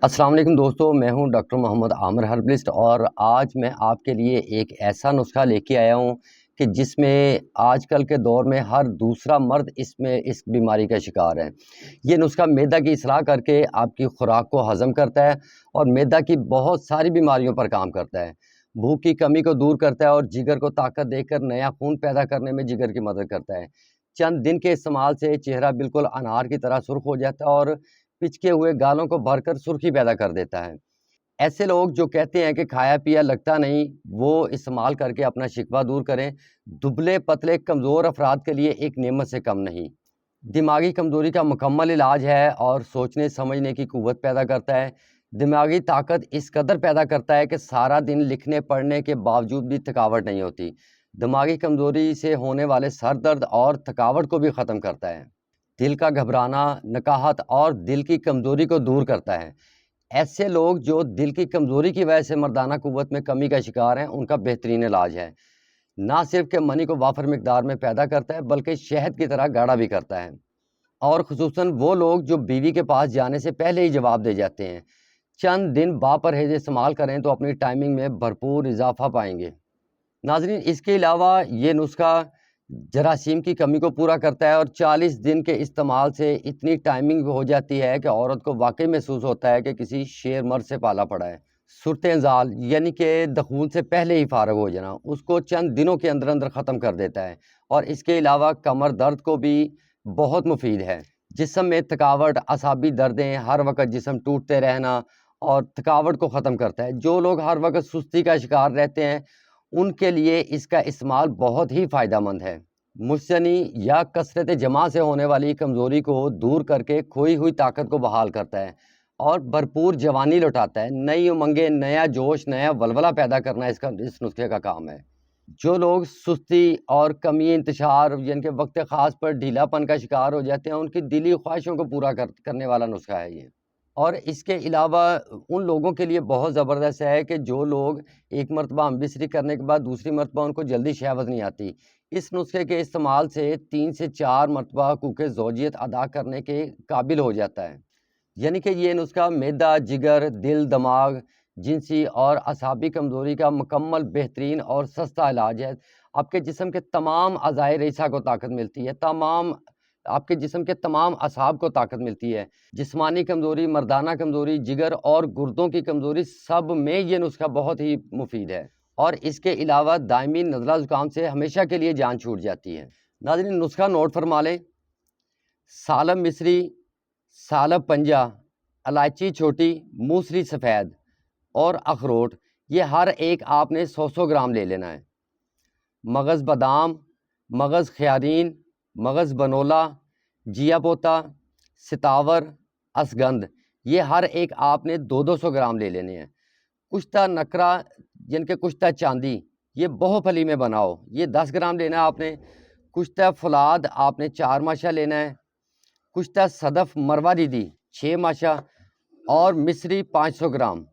السلام علیکم دوستو، میں ہوں ڈاکٹر محمد عامر ہربلسٹ، اور آج میں آپ کے لیے ایک ایسا نسخہ لے کے آیا ہوں کہ جس میں آج کل کے دور میں ہر دوسرا مرد اس بیماری کا شکار ہے۔ یہ نسخہ معدہ کی اصلاح کر کے آپ کی خوراک کو ہضم کرتا ہے اور معدہ کی بہت ساری بیماریوں پر کام کرتا ہے۔ بھوک کی کمی کو دور کرتا ہے اور جگر کو طاقت دے کر نیا خون پیدا کرنے میں جگر کی مدد کرتا ہے۔ چند دن کے استعمال سے چہرہ بالکل انار کی طرح سرخ ہو جاتا ہے اور پچکے ہوئے گالوں کو بھر کر سرخی پیدا کر دیتا ہے۔ ایسے لوگ جو کہتے ہیں کہ کھایا پیا لگتا نہیں، وہ استعمال کر کے اپنا شکوہ دور کریں۔ دبلے پتلے کمزور افراد کے لیے ایک نعمت سے کم نہیں۔ دماغی کمزوری کا مکمل علاج ہے اور سوچنے سمجھنے کی قوت پیدا کرتا ہے۔ دماغی طاقت اس قدر پیدا کرتا ہے کہ سارا دن لکھنے پڑھنے کے باوجود بھی تھکاوٹ نہیں ہوتی۔ دماغی کمزوری سے ہونے والے سر درد اور تھکاوٹ کو بھی ختم کرتا ہے۔ دل کا گھبرانا، نکاہت اور دل کی کمزوری کو دور کرتا ہے۔ ایسے لوگ جو دل کی کمزوری کی وجہ سے مردانہ قوت میں کمی کا شکار ہیں، ان کا بہترین علاج ہے۔ نہ صرف کہ منی کو وافر مقدار میں پیدا کرتا ہے بلکہ شہد کی طرح گاڑھا بھی کرتا ہے، اور خصوصاً وہ لوگ جو بیوی کے پاس جانے سے پہلے ہی جواب دے جاتے ہیں۔ چند دن باپرہیز استعمال کریں تو اپنی ٹائمنگ میں بھرپور اضافہ پائیں گے۔ ناظرین، اس کے علاوہ یہ نسخہ جراثیم کی کمی کو پورا کرتا ہے اور 40 دن کے استعمال سے اتنی ٹائمنگ ہو جاتی ہے کہ عورت کو واقعی محسوس ہوتا ہے کہ کسی شیر مرد سے پالا پڑا ہے۔ صورت انزال یعنی کہ دخول سے پہلے ہی فارغ ہو جانا، اس کو چند دنوں کے اندر اندر ختم کر دیتا ہے، اور اس کے علاوہ کمر درد کو بھی بہت مفید ہے۔ جسم میں تھکاوٹ، اعصابی دردیں، ہر وقت جسم ٹوٹتے رہنا اور تھکاوٹ کو ختم کرتا ہے۔ جو لوگ ہر وقت سستی کا شکار رہتے ہیں، ان کے لیے اس کا استعمال بہت ہی فائدہ مند ہے۔ مسنی یا کثرت جمع سے ہونے والی کمزوری کو دور کر کے کھوئی ہوئی طاقت کو بحال کرتا ہے اور بھرپور جوانی لوٹاتا ہے۔ نئی امنگیں، نیا جوش، نیا ولولہ پیدا کرنا اس نسخے کا کام ہے۔ جو لوگ سستی اور کمی انتشار یعنی کہ وقت خاص پر ڈھیلا پن کا شکار ہو جاتے ہیں، ان کی دلی خواہشوں کو پورا کرنے والا نسخہ ہے یہ۔ اور اس کے علاوہ ان لوگوں کے لیے بہت زبردست ہے کہ جو لوگ ایک مرتبہ امبیسری کرنے کے بعد دوسری مرتبہ ان کو جلدی شہوت نہیں آتی۔ اس نسخے کے استعمال سے 3 سے 4 مرتبہ حقوق زوجیت ادا کرنے کے قابل ہو جاتا ہے۔ یعنی کہ یہ نسخہ معدہ، جگر، دل، دماغ، جنسی اور اعصابی کمزوری کا مکمل، بہترین اور سستا علاج ہے۔ آپ کے جسم کے تمام اعضائے رئیسہ کو طاقت ملتی ہے، آپ کے جسم کے تمام اعصاب کو طاقت ملتی ہے۔ جسمانی کمزوری، مردانہ کمزوری، جگر اور گردوں کی کمزوری، سب میں یہ نسخہ بہت ہی مفید ہے، اور اس کے علاوہ دائمی نزلہ زکام سے ہمیشہ کے لیے جان چھوٹ جاتی ہے۔ ناظرین، نسخہ نوٹ فرما لیں: سالب مصری، سالب پنجہ، الائچی چھوٹی، موسلی سفید اور اخروٹ، یہ ہر ایک آپ نے 100 گرام لے لینا ہے۔ مغز بادام، مغز خیارین، مغز بنولا، جیا پوتا، ستاور، اسگندھ، یہ ہر ایک آپ نے 200 گرام لے لینے ہیں۔ کشتہ نکرا یعنی کہ کشتہ چاندی، یہ بہو پھلی میں بناؤ، یہ 10 گرام لینا ہے آپ نے۔ کشتہ فولاد آپ نے 4 ماشا لینا ہے۔ کشتہ صدف مروہ دیدی 6 ماشا، اور مصری 500 گرام۔